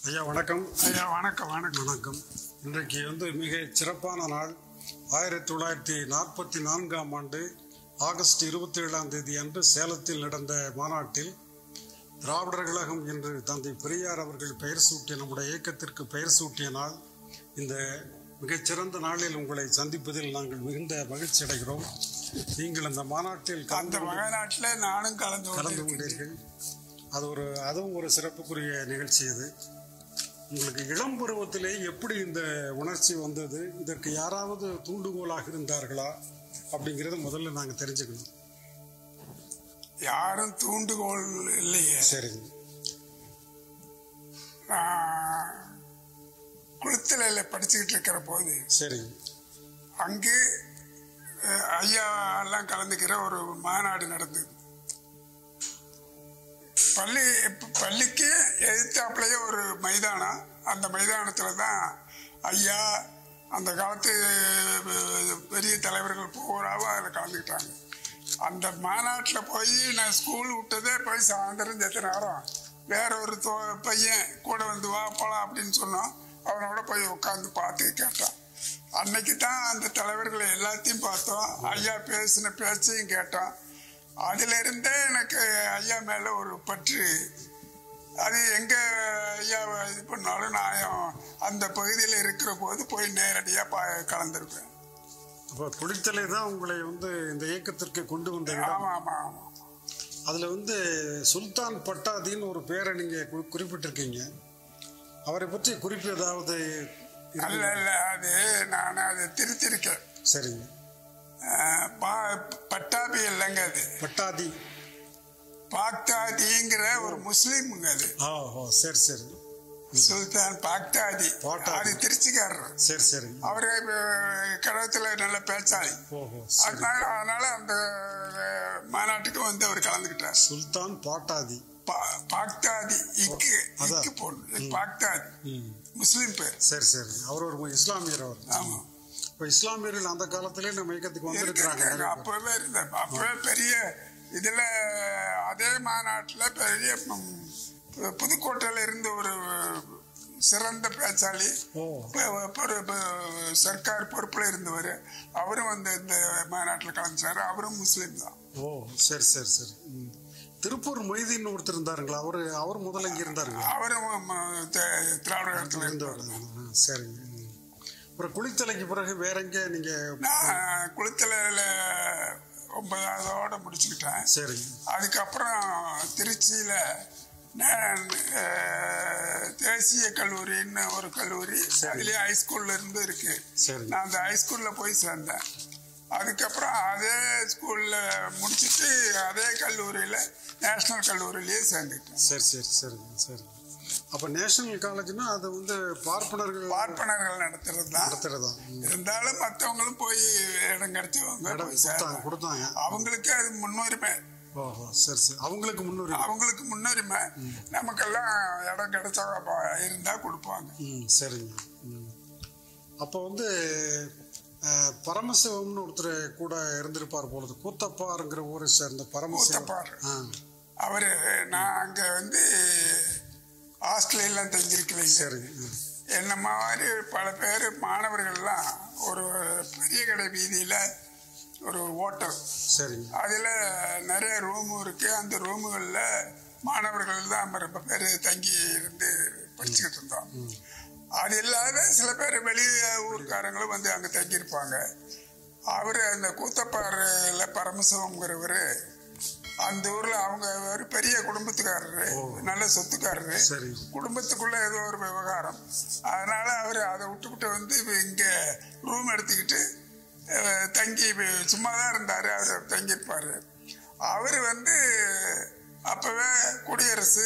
ஐயா வணக்கம். ஐயா வணக்கம். வணக்கம். இன்றைக்கு மிக சிறப்பான நாள். 1944ஆம் ஆண்டு ஆகஸ்ட் 27ஆம் தேதி அன்று சேலத்தில் நடந்த மாநாட்டில் திராவிடர் கழகம் என்று தந்தை பெரியார் அவர்கள் பெயர் சூட்டிய நம்முடைய இயக்கத்திற்கு பெயர் சூட்டிய நாள். இந்த மிகச்சிறந்த நாளில் உங்களை சந்திப்பதில் நாங்கள் மிகுந்த மகிழ்ச்சி அடைகிறோம். நீங்கள் அந்த மாநாட்டில் நானும் கலந்து கொண்டீர்கள். அதுவும் ஒரு சிறப்புக்குரிய நிகழ்ச்சி. அது உங்களுக்கு இளம் பருவத்திலே எப்படி இந்த உணர்ச்சி வந்தது? இதற்கு யாராவது தூண்டுகோலாக இருந்தார்களா அப்படிங்கிறத முதல்ல நாங்கள் தெரிஞ்சுக்கணும். யாரும் தூண்டுகோல் இல்லையே. சரிங்க. குளித்தலையில் படிச்சுக்கிட்டு இருக்கிற போது சரிங்க, அங்கு ஐயா எல்லாம் கலந்துக்கிற ஒரு மாநாடு நடந்தது. பள்ளிக்கு எதிர்த்தாப்புலயே ஒரு மைதானம். அந்த மைதானத்தில் தான் ஐயா அந்த காலத்து பெரிய தலைவர்கள் பூராவும் அதில் கலந்துக்கிட்டாங்க. அந்த மாநாட்டில் போய் நான் ஸ்கூல் விட்டதே போய் சாயந்தரம் எத்தனை நேரம் வேற ஒரு பையன் கூட வந்து வா போலாம் அப்படின்னு சொன்னோம். அவனோட போய் உட்காந்து பார்த்து கேட்டான். அன்னைக்கு தான் அந்த தலைவர்களை எல்லாத்தையும் பார்த்தோம். ஐயா பேசின பேச்சையும் கேட்டோம். அதிலிருந்தே எனக்கு ஐயா மேல ஒரு பற்று. அது எங்க ஐயா இது பண்ணாலும் நான் அந்த பகுதியில் இருக்கிற போது போய் நேரடியாக கலந்துருப்பேன். அப்போ குளித்தலை தான் உங்களை இந்த இயக்கத்திற்கு கொண்டு வந்த இடம். ஆமாம் ஆமாம் ஆமாம். அதில் சுல்தான் பட்டாதின்னு ஒரு பேரை நீங்கள் குறிப்பிட்டிருக்கீங்க. அவரை பற்றி குறிப்பு ஏதாவது? அல்ல அது நான் அதை திருத்திருக்கேன். சரிங்க. பட்டாபி இல்லைங்க, அது பட்டாதி. பாக்தாதிங்கிற ஒரு முஸ்லீமுங்க அது. சரி சரி. சுல்தான் பாக்தாதி. அது திருச்சிக்காரர். சரி சரி. அவரு கடவுளத்துல நல்ல பேச்சாளி. அதனால அந்த மாநாட்டுக்கு அவர் கலந்துக்கிட்டார். சுல்தான் பாட்டாதி. பாக்தாதி இக்கு போடு. பாக்தாதி முஸ்லீம் பேர். சரி சரி. அவர் ஒரு இஸ்லாமியர். அவர். ஆமா. இப்போ இஸ்லாமியர்கள் அந்த காலத்திலே நம்ம இயக்கத்துக்கு வந்திருக்கிறாங்க. அப்பவே இருந்தார். அப்பவே பெரிய இதுல அதே மாநாட்டில் பெரிய புதுக்கோட்டையில இருந்து ஒரு சிறந்த பேச்சாளி, சர்க்கார் பொறுப்புல இருந்தவர். அவரும் இந்த மாநாட்டில் கலந்துச்சாரு. அவரும் முஸ்லீம் தான். சரி சரி சரி. திருப்பூர் மொய்தீன் ஒருத்தர் இருந்தாருங்களா? அவர் முதல்ல இங்க இருந்தாருங்களா? அவரும் திராவிட கழகத்தில் இருந்தவர். சரிங்க. அப்புறம் குளித்தலைக்கு பிறகு வேற எங்க நீங்க? நான் குளித்தலையில 9ஆவதோட முடிச்சுக்கிட்டேன். சரி. அதுக்கப்புறம் திருச்சியில தேசிய கல்லூரின்னு ஒரு கல்லூரி, அதுலயே ஹைஸ்கூல்ல இருந்து இருக்கு. நான் அந்த ஹைஸ்கூல்ல போய் சேர்ந்தேன். அதுக்கப்புறம் அதே ஸ்கூல்ல முடிச்சுட்டு அதே கல்லூரியில நேஷனல் கல்லூரியிலேயே சேர்ந்துட்டேன். சரி சரி சரி சரி. அப்ப நேஷனல் காலேஜ்னா அது பார்ப்பனர்கள் நடத்துறதுதான். இருந்தாலும் மற்றவங்களும் போய் இடம் கிடைச்சவங்க கொடுத்தாங்க. அவங்களுக்கு அது முன்னுரிமை. சரி சரி. அவங்களுக்கு முன்னுரிமை. நமக்கெல்லாம் இடம் கிடைச்சா இருந்தா கொடுப்பாங்க. சரிங்க. அப்போ பரமசிவம்னு ஒருத்தர் கூட இருந்திருப்பார் பொழுது. கூத்தப்பாருங்கிற ஊரை சேர்ந்த பரமசிவம். அவரு நான் அங்க ஹாஸ்டல்லாம் தங்கியிருக்கிறேன். சரி. என்ன மாதிரி பல பேர் மாணவர்கள்லாம் ஒரு பெரிய கடை வீதியில ஒரு ஹோட்டல். சரி. அதுல நிறைய ரூம் இருக்கு. அந்த ரூமுகள்ல மாணவர்கள் தான் ரொம்ப பேர் தங்கி இருந்து படிச்சுக்கிட்டு இருந்தோம். அது இல்லாத சில பேர் வெளிய ஊருக்காரங்களும் அங்க தங்கியிருப்பாங்க. அவரு அந்த கூத்தப்பாறையில பரமசிவம்ங்கிறவரு அந்த ஊர்ல அவங்க ஒரு பெரிய குடும்பத்துக்காரரு, நல்ல சொத்துக்காரரு. குடும்பத்துக்குள்ள ஏதோ ஒரு விவகாரம். அதனால அவரு அதை விட்டுவிட்டு இங்க ரூம் எடுத்துக்கிட்டு தங்கி சும்மாதான் இருந்தாரு. அவர் தங்கியிருப்பாரு. அவரு அப்பவே குடியரசு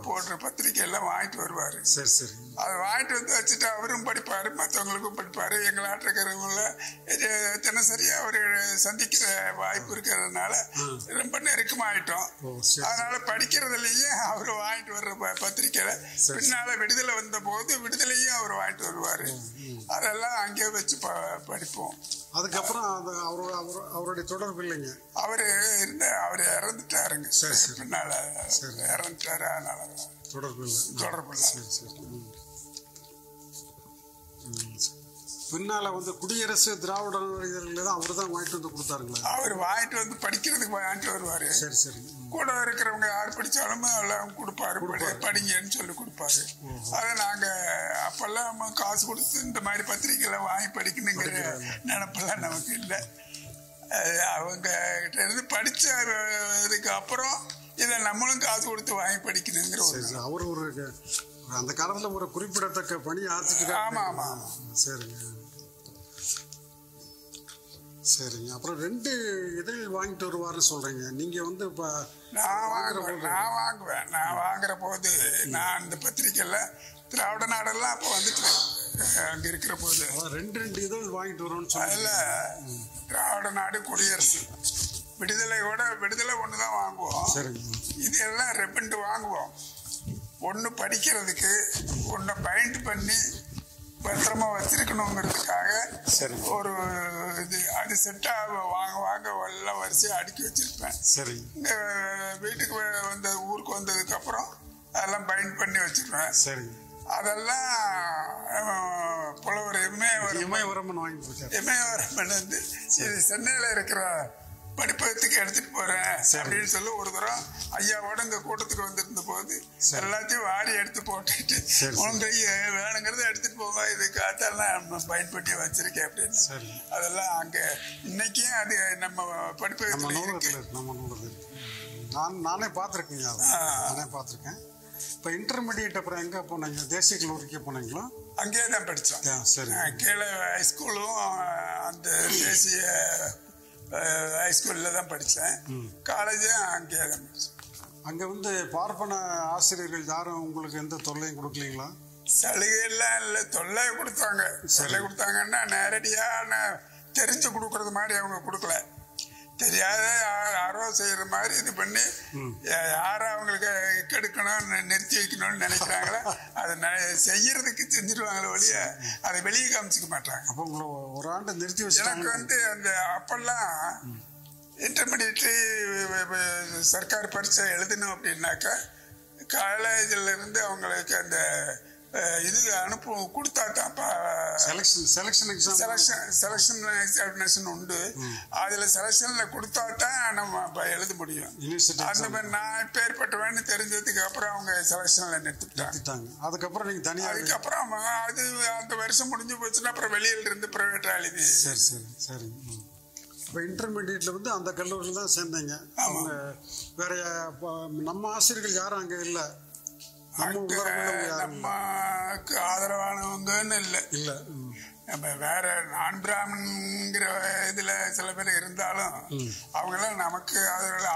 போன்ற பத்திரிகை எல்லாம் வாங்கிட்டு வருவாரு. சரி சரி. அதை வாங்கிட்டு வச்சுட்டு அவரும் படிப்பாரு, மற்றவங்களுக்கும் படிப்பாரு. எங்களாட்ட இருக்கிறவங்கள தினசரியா அவரு சந்திக்கிற வாய்ப்பு இருக்கிறதுனால ரொம்ப நெருக்கமாயிட்டோம். அதனால படிக்கிறதுலயும் அவரு வாங்கிட்டு வர்ற பத்திரிகையில பின்னால விடுதலை வந்த போது விடுதலையும் அவர் வாங்கிட்டு வருவாரு. அதெல்லாம் அங்கே வச்சு படிப்போம். அதுக்கப்புறம் அவருடைய தொடர்பு இல்லைங்க. அவரு இறந்துட்டாருங்க. பின்னால இறந்துட்டாரு. அதனால தொடர்பு இல்லை. சரி சரி. பின்னால வந்து குடியரசு திராவிட இதழில் தான் அவர் தான் வாங்கிட்டு வந்து கொடுத்தாருங்களா? அவர் வாங்கிட்டு வந்து படிக்கிறதுக்கு வாங்கிட்டு வருவாரு. சரி சரி. கூட இருக்கிறவங்க யார் படிச்சாலும் எல்லாம் கொடுப்பாரு, படிங்கன்னு சொல்லி கொடுப்பாரு. அதை நாங்க அப்பெல்லாம் காசு கொடுத்து இந்த மாதிரி பத்திரிகைலாம் வாங்கி படிக்கணுங்கிற நினைப்பெல்லாம் நமக்கு இல்லை. அவங்க கிட்ட இருந்து படிச்சதுக்கு அப்புறம் இதை நம்மளும் காசு கொடுத்து வாங்கி படிக்கணுங்கிற அவர் ஒரு அந்த காலத்துல ஒரு குறிப்பிடத்தக்க பணி ஆற்றிட்டு. ஆமா ஆமா. சரிங்க சரிங்க. அப்புறம் 2 இதழ் வாங்கிட்டு வருவாருன்னு சொல்றீங்க. நீங்க வந்து இப்ப நான் வாங்குவேன். நான் வாங்குற போது நான் அந்த பத்திரிக்கைல திராவிட நாடெல்லாம் அப்ப வந்துட்டு அங்க இருக்கிற போது 2 இதழ் வாங்கிட்டு வருவோம்னு சொல்லல. திராவிட நாடு, குடியரசு, விடுதலை ஒண்ணுதான் வாங்குவோம். இது எல்லாம் 2 வாங்குவோம். ஒன்று படிக்கிறதுக்கு, ஒன்றை பைண்ட் பண்ணி பத்திரமா வச்சிருக்கணுங்கிறதுக்காக ஒரு இது அது செட்டாக வாங்க எல்லாம் வரிசையாக அடுக்கி வச்சிருப்பேன். சரி. இங்கே வீட்டுக்கு ஊருக்கு வந்ததுக்கு அப்புறம் அதெல்லாம் பைண்ட் பண்ணி வச்சிருப்பேன். சரி. அதெல்லாம் புலவர் இமயவரமன் வாங்கி போட்டார். இமயவரமன் வந்து இது சென்னையில் இருக்கிற படிப்பகத்துக்கு எடுத்துட்டு போறேன் அப்படின்னு சொல்லி ஒரு தரம் ஐயாவோட இந்த கூட்டத்துக்கு வந்திருந்த போது எல்லாத்தையும் வாரி எடுத்து போட்டுட்டு உங்க வேணுங்கிறத எடுத்துட்டு போங்க, இது காத்தெல்லாம் பயன்படுத்தி வச்சிருக்கேன் அப்படின்னு. அதெல்லாம் அங்க இன்னைக்கும் அது நம்ம படிப்பகத்துல நானே பார்த்துருக்கேங்க. நானே பார்த்துருக்கேன். இப்போ இன்டர்மீடியட் அப்புறம் எங்கே போனீங்க? தேசிய கல்லூரிக்கு போனீங்களா? அங்கேயே தான் படித்தோம். சரி. கீழே ஹைஸ்கூலும் அந்த தேசிய ஹைஸ்கூலில் தான் படித்தேன். காலேஜும் அங்கேயே தான் படித்தேன். அங்கே வந்து பார்ப்பன ஆசிரியர்கள் யாரும் உங்களுக்கு எந்த தொல்லையும் கொடுக்கலீங்களா? சலுகையெல்லாம் இல்லை, தொல்லை கொடுத்தாங்க. தொல்லை கொடுத்தாங்கன்னா நேரடியாக தெரிஞ்சு கொடுக்கறது மாதிரி அவங்க கொடுக்கல. தெரியாத யாரோ செய்யற மாதிரி இது பண்ணி யாரை அவங்களுக்கு கெடுக்கணும், நிறுத்தி வைக்கணும்னு நினைக்கிறாங்களோ அதை செய்யறதுக்கு செஞ்சிருவாங்களே ஒழிய அதை வெளியே காமிச்சிக்க மாட்டாங்க. அப்போ உங்களை ஒரு ஆண்டு நிறுத்தி வச்சு எனக்கு வந்து அந்த அப்பெல்லாம் இன்டர்மீடியட் சர்க்கார் பரீட்சை எழுதணும் அப்படின்னாக்கா காலேஜில் இருந்து அவங்களுக்கு அந்த இது கொடுத்தா தான் செலக்ஷன் எக்ஸாமினேஷன் உண்டு. அதுல செலக்ஷன்ல கொடுத்தா தான் நம்ம எழுத முடியும். அந்த மாதிரி நான் பேர்பட்டவன்னு தெரிஞ்சதுக்கு அப்புறம் அவங்க செலக்ஷன்ல நிறுத்திட்டாங்க. அதுக்கப்புறம் நீங்க தனியா அதுக்கப்புறம் அது அந்த வருஷம் முடிஞ்சு போச்சுன்னா அப்புறம் வெளியில இருந்து பிரைவேட்டா எழுதி. சரி சரி சரி. இப்போ இன்டர்மீடியட்ல வந்து அந்த கல்லூரியில் தான் சேர்ந்தீங்க. அவங்க வேற நம்ம ஆசிரியர்கள் யாரும் அங்கே இல்லை? நமக்கு ஆதரவானவங்கன்னு இல்லை. நம்ம வேற நான் பிராமன்ங்கிற இதுல சில பேர் இருந்தாலும் அவங்களாம் நமக்கு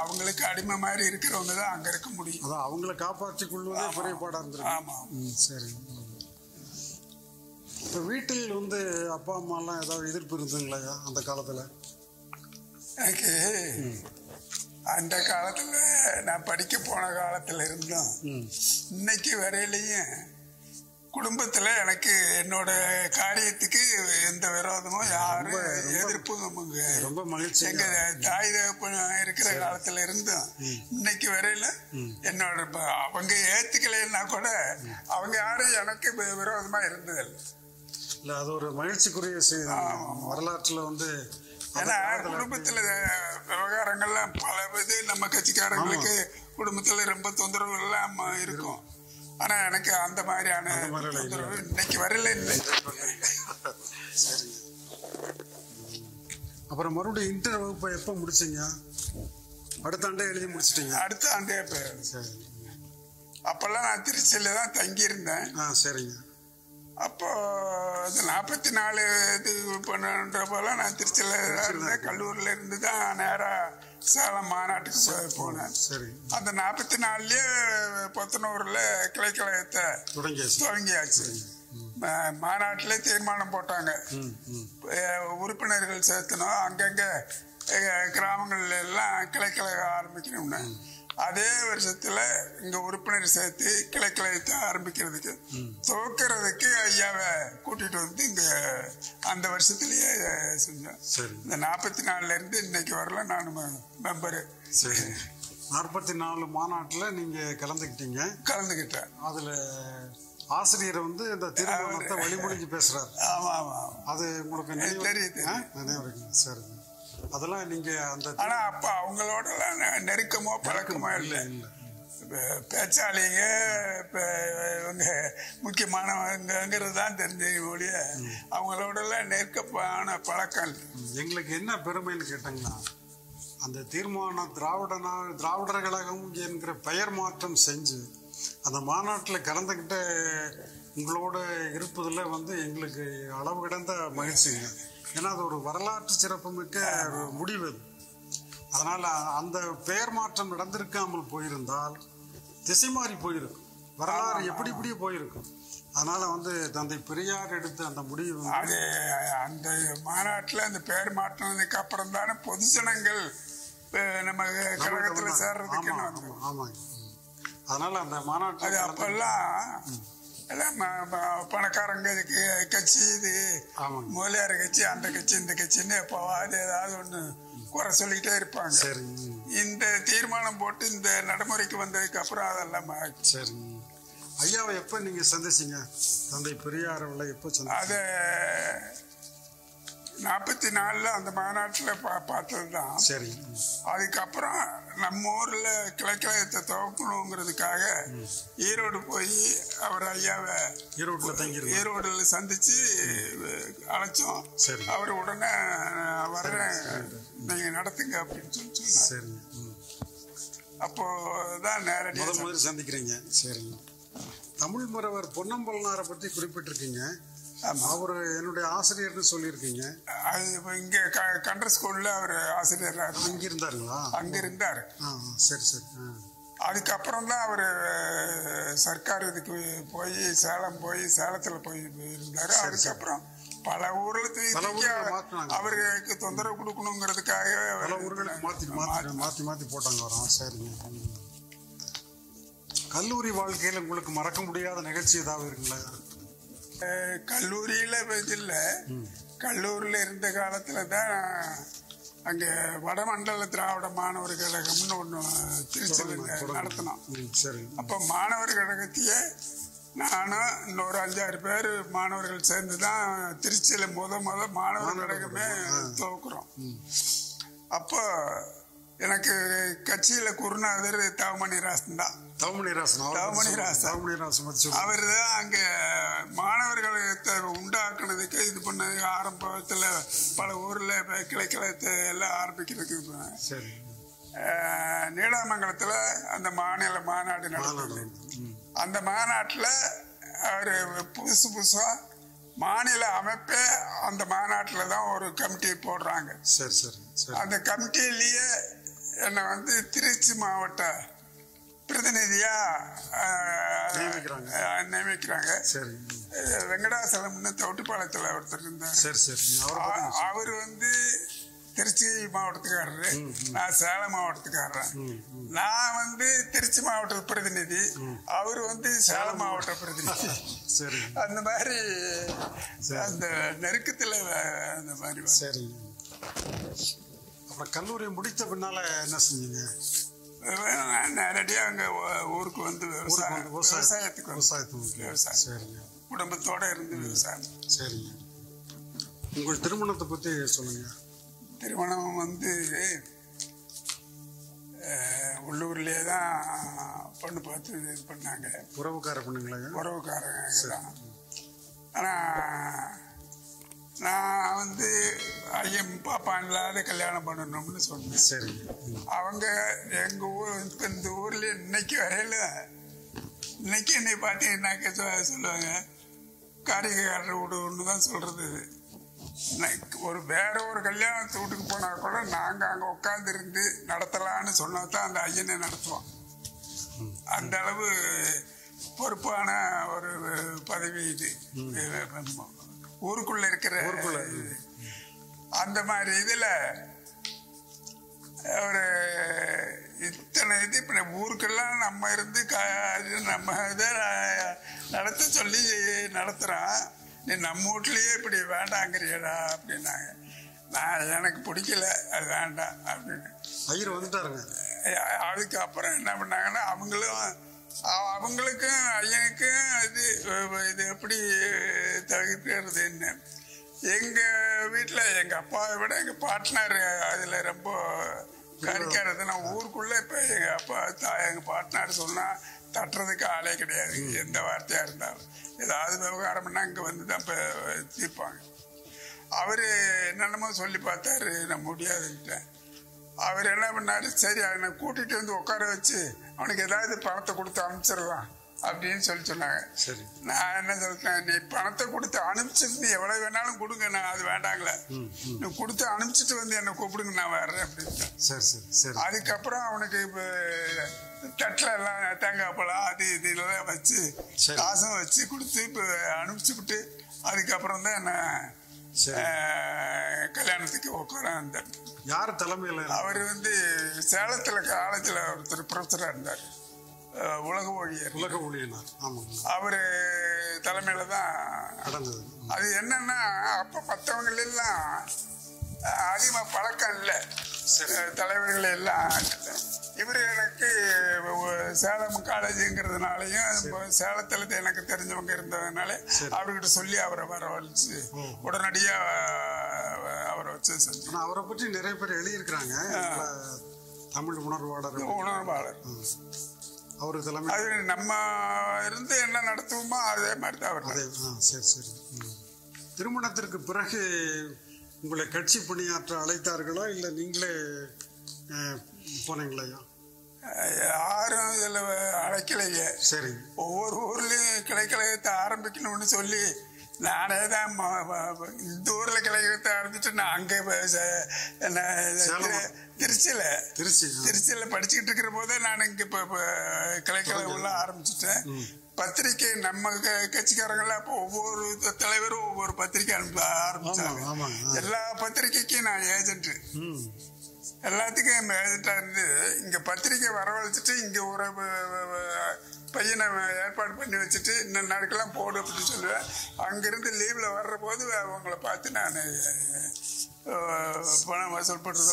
அவங்களுக்கு அடிமை மாதிரி இருக்கிறவங்க தான் அங்க இருக்க முடியும். அவங்கள காப்பாற்றிக் கொள்வதே குறைபாடா இருந்திருக்கு. ஆமா. சரி. இப்போ வீட்டில் வந்து அப்பா அம்மா எல்லாம் ஏதாவது எதிர்ப்பு இருந்துங்களா அந்த காலத்துல? எனக்கு அந்த காலத்துல நான் படிக்க போன காலத்துல இருந்தும் இன்னைக்கு வரையிலையும் குடும்பத்துல எனக்கு என்னோட காரியத்துக்கு எந்த விரோதமும் யாரும் எதிர்ப்பும் ரொம்ப மகிழ்ச்சி. எங்க தாய் தகப்பன் இருக்கிற காலத்துல இருந்தும் இன்னைக்கு வரையில என்னோட அவங்க ஏத்துக்கலைன்னா கூட அவங்க யாரும் எனக்கு விரோதமா இருந்ததில்லை. இல்ல அது ஒரு மகிழ்ச்சிக்குரிய செய்தி. வரலாற்றுல வந்து ஏன்னா குடும்பத்துல விவகாரங்கள்லாம் பல இது நம்ம கட்சிக்காரங்களுக்கு குடும்பத்துல ரொம்ப தொந்தரவு எல்லாம் இருக்கும். ஆனா எனக்கு அந்த மாதிரியான தொந்தரவு இன்னைக்கு வரல இல்லை. சரி. அப்புறம் மறுபடியும் இன்டர் வகுப்பை எப்ப முடிச்சீங்க? அடுத்த ஆண்டே எழுதி முடிச்சிட்டீங்க? அடுத்த ஆண்டே. சரி. அப்பெல்லாம் நான் திருச்சியில தான் தங்கி இருந்தேன். சரிங்க. அப்போ 44 இது பண்ணுறப்போல நான் திருச்சியில் இருந்தேன். கல்லூரியில் இருந்து தான் நேராக சேலம் மாநாட்டுக்கு போனேன். சரி. அந்த 44லயே பொத்தனூரில் கிளைக்கழகத்தை துவங்கியாச்சு. மாநாட்டிலே தீர்மானம் போட்டாங்க உறுப்பினர்கள் சேர்த்தணும், அங்கங்கே கிராமங்கள்ல எல்லாம் கிளைக்கழகம் ஆரம்பிக்கணும்னு. அதே வருஷத்துல இங்க உறுப்பினர் சேர்த்து கிளைக்கழகத்தை ஆரம்பிக்கிறதுக்கு துவக்கிறதுக்கு ஐயாவை கூட்டிட்டு வந்து இங்க அந்த வருஷத்துலயே செஞ்சோம். இந்த 44ல இருந்து இன்னைக்கு வரல நான் மெம்பரு. 44 மாநாட்டில் நீங்கள் கலந்துக்கிட்டேன். அதில் ஆசிரியர் வந்து இந்த தீர்மானத்தை வழிமொழிஞ்சு பேசுறாரு. ஆமா ஆமா, அது உங்களுக்கு தெரியுது. சரி, அதெல்லாம் நீங்க அந்த ஆனா அப்ப அவங்களோட நெருக்கமோ பழக்கமோ இல்லை. பேச்சாளிங்க இவங்க முக்கியமானவங்கிறது தான் தெரிஞ்ச அவங்களோட எல்லாம் நெருக்கமான பழக்கம். எங்களுக்கு என்ன பெருமைன்னு கேட்டாங்கன்னா, அந்த தீர்மானம் திராவிடர் கழகம் என்கிற பெயர் மாற்றம் செஞ்சு அந்த மாநாட்டில் கலந்துக்கிட்ட உங்களோட இருப்பதில் வந்து எங்களுக்கு அளவு கிடந்த மகிழ்ச்சிங்க. ஏன்னா அது ஒரு வரலாற்று சிறப்புமிக்க முடிவு அது. அதனால் அந்த பெயர் மாற்றம் நடந்திருக்காமல் போயிருந்தால் திசை மாறி போயிருக்கும், வரலாறு எப்படி இப்படியே போயிருக்கும். அதனால வந்து தந்தை பெரியார் எடுத்த அந்த முடிவு அது அந்த மாநாட்டில் அந்த பெயர் மாற்றினதுக்கு அப்புறம் தானே பொதுஜனங்கள் நம்ம கழகத்தில் சேர்றதுக்கு. ஆமாங்க. அதனால அந்த மாநாட்டு அது அப்பெல்லாம் எல்லாம் பணக்காரங்க கட்சி, இது முதலியார் கட்சி, அந்த கட்சி, இந்த கட்சின்னு எப்போவாது ஏதாவது ஒன்று குறை சொல்லிக்கிட்டே இருப்பாங்க. சரி, இந்த தீர்மானம் போட்டு இந்த நடைமுறைக்கு வந்ததுக்கு அப்புறம் அதெல்லாம் சரி. ஐயாவை எப்போ நீங்க சந்திச்சீங்க? தந்தை பெரியார் அவர்களை எப்போ சந்திச்சீங்க? அதை 44 அந்த மாநாட்டில் பார்த்தது தான். சரி. அதுக்கப்புறம் நம்ம ஊர்ல கிளைக்கழகத்தை துவக்கணுங்கிறதுக்காக ஈரோடு போய் அவர் ஐயாவை ஈரோடுல சந்திச்சு அழைச்சோம். அவர் உடனே வர்றேன், நீங்க நடத்துங்க அப்படின்னு சொல்லி சொன்னார். அப்போதான் நேரடியாக சந்திக்கிறீங்க. சரி. தமிழ் முறவர் பொன்னம்பலனாரை பற்றி குறிப்பிட்டிருக்கீங்க. அவர் என்னுடைய ஆசிரியர்னு சொல்லியிருக்கீங்க. அது இங்க கண்டர் ஸ்கூல்ல அவர் ஆசிரியர் அங்க இருந்தாருங்களா? அங்க இருந்தாரு. சரி சரி. அதுக்கப்புறம் தான் அவர் சர்க்கார் இதுக்கு போய் சேலத்துல போய் இருந்தாரு. அதுக்கப்புறம் பல ஊர்ல அவருக்கு தொந்தரவு கொடுக்கணுங்கிறதுக்காக பல ஊர்களுக்கு மாத்தி போட்டாங்க வரோம். சரிங்க. கல்லூரி வாழ்க்கையில் உங்களுக்கு மறக்க முடியாத நிகழ்ச்சி ஏதாவது இருக்குங்களா? கல்லூரியில இல்லை, கல்லூரியில் இருந்த காலத்துல தான் அங்கே வடமண்டல திராவிட மாணவர் கழகம்னு ஒன்று திருச்சியில் நடத்தினோம். அப்போ மாணவர் கழகத்தையே நானும் இன்னொரு 5-6 பேர் மாணவர்கள் சேர்ந்து தான் திருச்சியில் மாணவர் கழகமே துவக்குறோம். அப்போ எனக்கு கட்சியில குருநாதர் தவமணிராசன் தான். அவர் தான் அங்க மாணவர்களை உண்டாக்குனதுக்கு இது பண்ணது. ஆரம்பத்துல பல ஊர்ல கிளைக்கழகத்தை எல்லாம் ஆரம்பிக்கிறதுக்கு நீடாமங்கலத்துல அந்த மாநில மாநாடு நடந்தது. அந்த மாநாட்டுல அவரு புதுசா மாநில அமைப்பே அந்த மாநாட்டில் தான் ஒரு கமிட்டி போடுறாங்க. அந்த கமிட்டியிலேயே என்னை வந்து திருச்சி மாவட்ட பிரதிநிதியா நியமிக்கிறாங்க. வெங்கடாசலம்னு தொட்டிப்பாளையத்தில் ஒருத்தர் இருந்தார். அவர் வந்து திருச்சி மாவட்டத்துக்காரரு, நான் சேலம் மாவட்டத்துக்காரர். நான் வந்து திருச்சி மாவட்ட பிரதிநிதி, அவர் வந்து சேலம் மாவட்ட பிரதிநிதி. அந்த மாதிரி அந்த நெருக்கத்தில் அந்த மாதிரி. சரி. அப்புறம் கல்லூரி முடித்த பின்னால என்ன செஞ்சீங்க? நேரடியாக அங்கே ஊருக்கு வந்து விவசாயத்துக்கு குடும்பத்தோட இருந்து விவசாயம். சரிங்க. உங்கள் திருமணத்தை பற்றி சொல்லுங்க. திருமணம் வந்து உள்ளூர்லேயே தான் பொண்ணு பார்த்து இது பண்ணாங்க. உறவுக்கார பொண்ணுங்களா? உறவுக்காரங்க தான். ஆனால் நான் வந்து ஐயன் பாப்பா இல்லாத கல்யாணம் பண்ணணும்னு சொன்னேன். சரி. அவங்க எங்கள் ஊர் இந்த ஊர்ல இன்னைக்கு வரையில இன்னைக்கு என்னை பார்த்தீங்கன்னாக்க சொல்லுவாங்க, காரிகைக்காரர் வீடு ஒன்று தான் சொல்றது. வேற ஒரு கல்யாணத்து வீட்டுக்கு போனா கூட நாங்க அங்க உட்கார்ந்து இருந்து நடத்தலான்னு சொன்னா தான் அந்த ஐயனை நடத்துவோம். அந்த அளவு பொறுப்பான ஒரு பதவி இது. ஊருக்குள்ள இருக்கிற அந்த மாதிரி இதுல ஒரு இத்தனை இது இப்ப ஊருக்கெல்லாம் நம்ம இருந்து நம்ம இதை நடத்த சொல்லி நடத்துறான். நீ நம்ம வீட்லயே இப்படி வேண்டாங்கிறியடா அப்படின்னாங்க. நான் எனக்கு பிடிக்கல, அது வேண்டாம் அப்படின்னு. ஐயர் வந்துட்டாருங்க. அதுக்கப்புறம் என்ன பண்ணாங்கன்னா அவங்களுக்கும் ஐயனுக்கும் இது எப்படி தவிர்க்கிறது என்ன. எங்க வீட்டுல எங்க அப்பாவை விட எங்க பார்ட்னர் அதுல ரொம்ப கறிக்கிறது. நான் ஊருக்குள்ள இப்ப எங்க பார்ட்னர் சொன்னா தட்டுறதுக்கு ஆளே கிடையாது. எந்த வார்த்தையா இருந்தாலும் ஏதாவது விவகாரம் பண்ணா இங்க வந்து தான் தீர்ப்பாங்க. அவரு என்னென்னமோ சொல்லி பார்த்தாரு, நான் முடியாதுன்ட்டேன். அவர் என்ன பண்ணாரு, சரி அவனை கூட்டிட்டு வந்து உட்கார வச்சு அவனுக்கு ஏதாவது பணத்தை கொடுத்து அனுப்பிச்சிடலாம் அப்படின்னு சொன்னாங்க. நான் என்ன சொல்றேன், நீ பணத்தை கொடுத்து அனுப்பிச்சிட்டு எவ்வளவு வேணாலும் கொடுங்க, நான் அது வேண்டாங்களே, நீ கொடுத்து அனுப்பிச்சிட்டு வந்து என்ன கூப்பிடுங்க, நான் வர்றேன் அப்படின்னு. அதுக்கப்புறம் அவனுக்கு இப்ப தட்டில் எல்லாம் தேங்காய் பழம் அது இதெல்லாம் வச்சு காசும் வச்சு கொடுத்து இப்ப அனுப்பிச்சு விட்டு அதுக்கப்புறம் தான் என்ன கல்யாணத்துக்கு உட்கார. யார் தலைமையில்? அவர் வந்து சேலத்துல காலேஜ்ல ஒருத்தர் ப்ரொஃபஸரா இருந்தார், உலக ஊழியர். அவரு தலைமையில தான் நடந்தது. அது என்னன்னா அப்ப மற்றவங்க எல்லாம் அதிகமா பழக்கம் இல்லை, தலைவர்கள் எல்லாம். இவரு எனக்கு சேலம் காலேஜுங்கிறதுனாலையும் சேலத்துல எனக்கு தெரிஞ்சவங்க இருந்ததுனால அவர்கிட்ட சொல்லி அவரை வரவழைச்சு உடனடியா அவரை வச்சு செஞ்சோம். அவரை பற்றி நிறைய பேர் எழுதியிருக்கிறாங்க. தமிழ் உணர்வாளர் அவரு தலைமை. அது நம்ம இருந்து என்ன நடத்துவோமோ அதே மாதிரி தான் அவர். சரி. திருமணத்திற்கு பிறகு உங்களை கட்சி பணியாற்ற அழைத்தார்களா இல்லை நீங்களே போனீங்களையா? யாரும் இதுல அழைக்கலைங்க. சரி. ஒவ்வொரு ஊர்லயும் கிளைக்கழகத்தை ஆரம்பிக்கணும்னு சொல்லி நானே தான் இந்த ஊர்ல கிளைக்கழகத்தை ஆரம்பிச்சு நான் அங்க திருச்சியில படிச்சுக்கிட்டு இருக்கிற போதே நான் இங்க இப்ப கிளைக்கழகம் ஆரம்பிச்சுட்டேன். பத்திரிகை நம்ம கட்சிக்காரங்களாம் அப்போ ஒவ்வொரு தலைவரும் ஒவ்வொரு பத்திரிகை ஆரம்பிச்சாங்க. எல்லா பத்திரிகைக்கும் நான் ஏஜென்ட், எல்லாத்துக்கும் ஏஜென்டா இருந்து இங்க பத்திரிகை வரவழைச்சிட்டு இங்க ஒரு பையனை ஏற்பாடு பண்ணி வச்சுட்டு இந்த நாட்கெல்லாம் போடு அப்படின்னு சொல்லுவேன். அங்கிருந்து லீவ்ல வர்ற போது அவங்கள பார்த்து நான் பணம் வசூல் பண்றது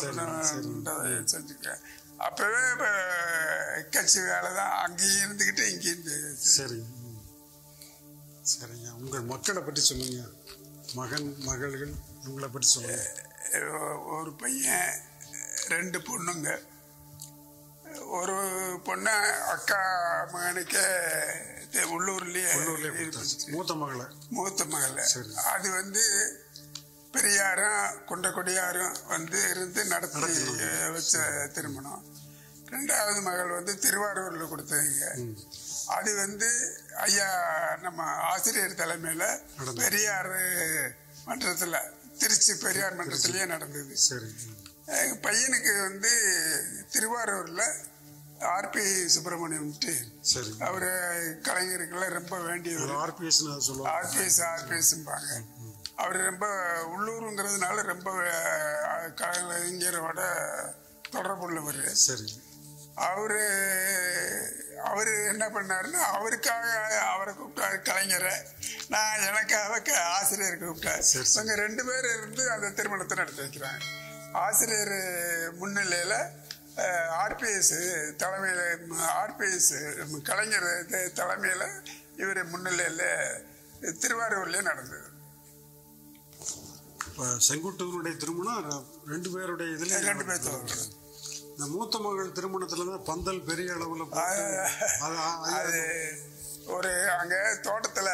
செஞ்சுக்கிறேன். அப்பவே கட்சி வேலை தான், அங்கேயும் இருந்துகிட்டு இங்கேயும். சரிங்க. உங்கள் மக்களை பற்றி சொல்லுங்க, மகன் மகள்கள் இவங்களை பற்றி சொல்லுங்க. ஒரு பையன் 2 பொண்ணுங்க. ஒரு பொண்ணு அக்கா மகனுக்கு உள்ளூர்லயே மூத்த மகள. அது வந்து பெரியாரும் குண்டக்கொடியாரும் வந்து இருந்து நடத்தி வச்ச திருமணம். 2வது மகள் வந்து திருவாரூர்ல கொடுத்ததுங்க. அது வந்து ஐயா நம்ம ஆசிரியர் தலைமையில பெரியார் மன்றத்துல, திருச்சி பெரியார் மன்றத்திலேயே நடந்தது. பையனுக்கு வந்து திருவாரூர்ல ஆர்பி சுப்பிரமணியம் அவரு கலைஞருக்கெல்லாம் ரொம்ப வேண்டியவர். ஆர்பிஎஸ்பாங்க. அவரு ரொம்ப உள்ளூருங்கிறதுனால ரொம்ப கலைஞரோட தொடர்புள்ளவர். அவரு என்ன பண்ணாருன்னா அவருக்காக அவரை கூப்பிட்டாரு கலைஞரை, நான் எனக்காக ஆசிரியர் கூப்பிட்டாரு. இவங்க 2 பேர் இருந்து அந்த திருமணத்தை நடத்தி வைக்கிறாங்க. ஆசிரியர் முன்னிலையில ஆர்பிஎஸ் தலைமையில, ஆர்பிஎஸ் கலைஞர் தலைமையில இவர் முன்னிலையில திருவாரூர்லயே நடந்தது. செங்குட்டுவனுடைய திருமணம் 2 பேருடைய இதுல 2 பேர். இந்த மூத்த மகள் திருமணத்துலதான் பந்தல் பெரிய அளவுல அது ஒரு அங்க தோட்டத்துல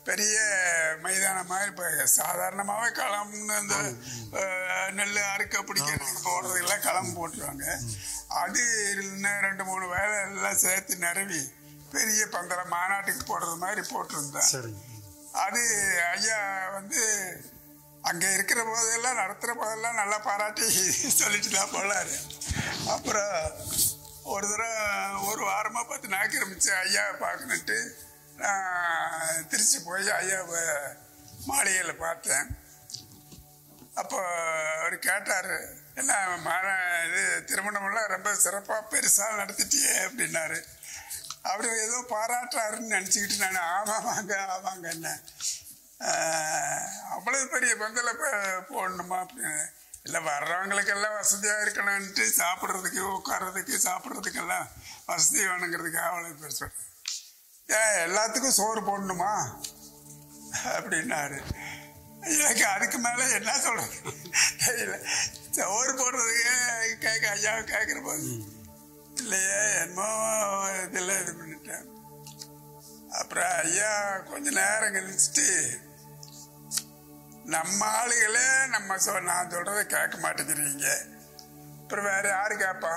பெரிய மைதானம் மாதிரி இப்ப சாதாரணமாவே களம்னு அந்த நெல் அறுக்க பிடிக்க போடுறதுக்கெல்லாம் களம் போட்டுருவாங்க. அது 2-3 வேலை எல்லாம் சேர்த்து நிரவி பெரிய பந்தல மாநாட்டுக்கு போடுறது மாதிரி போட்டிருந்தேன். அது ஐயா வந்து அங்க இருக்கிற போதெல்லாம் நடத்துற போதெல்லாம் நல்லா பாராட்டி சொல்லிட்டு தான் போலாரு. அப்புறம் ஒரு தடவை ஒரு வாரமா 10 நாள் இருந்துச்சு ஐயாவை பார்க்கணுட்டு திருச்சி போய் ஐயாவை மாளிகையில பார்த்தேன். அப்போ அவர் கேட்டாரு, என்ன இது திருமணமெல்லாம் ரொம்ப சிறப்பா பெருசா நடத்திட்டியே அப்படின்னாரு. அவரு ஏதோ பாராட்டுறாருன்னு நினைச்சுக்கிட்டு நான் ஆமாங்க என்ன அவ்வளவு பெரிய பந்தல போடணுமா அப்படின்னு. இல்லை வர்றவங்களுக்கெல்லாம் வசதியாக இருக்கணும்ன்ட்டு சாப்பிட்றதுக்கு உட்கார்றதுக்கு சாப்பிட்றதுக்கெல்லாம் வசதி வேணுங்கிறதுக்காக அவ்வளோ பேர் சொல்கிறேன். எல்லாத்துக்கும் சோறு போடணுமா அப்படின்னாரு. எனக்கு அதுக்கு மேலே என்ன சொல்கிறது தெரியல. சோறு போடுறதுக்கு ஐயாவை கேட்குற போது இல்லையே என்னமோ இதில் இது பண்ணிட்டேன். அப்புறம் ஐயா கொஞ்ச நேரம் கழிச்சுட்டு, நம்ம ஆளுகளே நான் சொல்கிறத கேட்க மாட்டேங்கிறீங்க, அப்புறம் வேற யாரு கேட்பா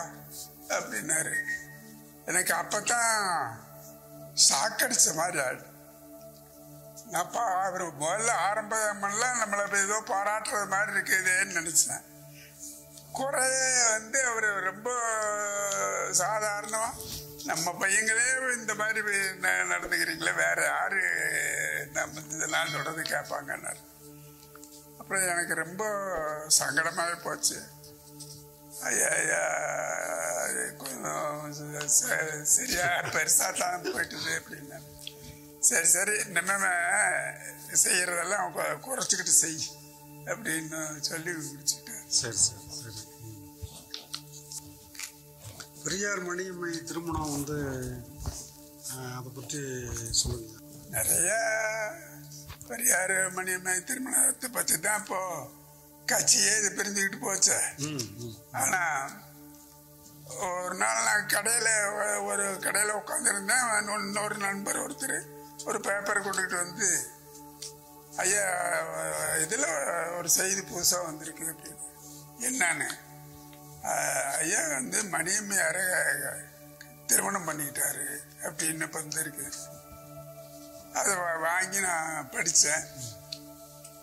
அப்படின்னாரு. எனக்கு அப்போதான் சாக்கடிச்ச மாதிரி ஆயிடு. நான் அவர் முதல்ல ஆரம்பமெல்லாம் நம்மளை ஏதோ பாராட்டுறது மாதிரி இருக்குதுன்னு நினச்சேன். குறைய அவர் ரொம்ப சாதாரணமாக நம்ம பையங்களே இந்த மாதிரி நடந்துக்கிறீங்களே, வேற யாரு நம்ம இதெல்லாம் சொல்றது கேட்பாங்கன்னாரு. அப்புறம் எனக்கு ரொம்ப சங்கடமாகவே போச்சு. ஐயா ஐயா கொஞ்சம் சரியா பெருசா தான் போயிட்டுது அப்படின்னா, சரி சரி நம்ம செய்யறதெல்லாம் குறைச்சிக்கிட்டு செய் அப்படின்னு சொல்லி முடிச்சுட்டேன். சரி சரி சரி. பெரியார் மணியம்மை திருமணம் அதை பற்றி சொல்லுங்க. நிறைய பெரியார் மணியம்மை திருமணத்தை பற்றி தான் இப்போ கட்சியே இது பிரிஞ்சுக்கிட்டு போச்சு. ஆனா ஒரு நாள் நான் ஒரு கடையில் உட்காந்துருந்தேன். இன்னொரு நண்பர் ஒருத்தர் ஒரு பேப்பர் கொண்டுகிட்டு வந்து, ஐயா இதில் ஒரு செய்தி புதுசாக வந்திருக்கு அப்படின்னு. என்னன்னு, ஐயா மணியம்மையார திருமணம் பண்ணிக்கிட்டாரு அப்படின்னு வந்திருக்கு. அதை வாங்கி நான் படித்தேன்.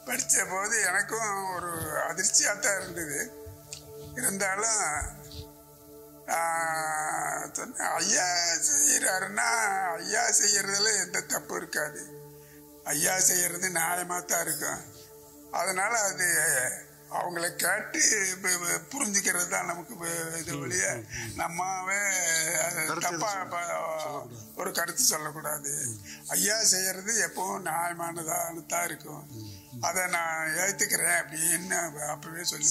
படித்த போது எனக்கும் ஒரு அதிர்ச்சியாக தான் இருந்தது. இருந்தாலும் ஐயா செய்கிறாருன்னா ஐயா செய்யறதுல எந்த தப்பு இருக்காது. ஐயா செய்யறது நியாயமாக தான் இருக்கும். அதனால அது அவங்கள கேட்டு புரிஞ்சுக்கிறது தான் நமக்கு இது வழிய நம்மவே தப்பா ஒரு கருத்து சொல்லக்கூடாது. ஐயா செய்யறது எப்பவும் நியாயமானதான்னு தான் இருக்கும். அதை நான் ஏத்துக்கிறேன் அப்படின்னு அப்பவே சொல்லி.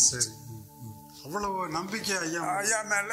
அவ்வளவு நம்பிக்கை ஐயா மேல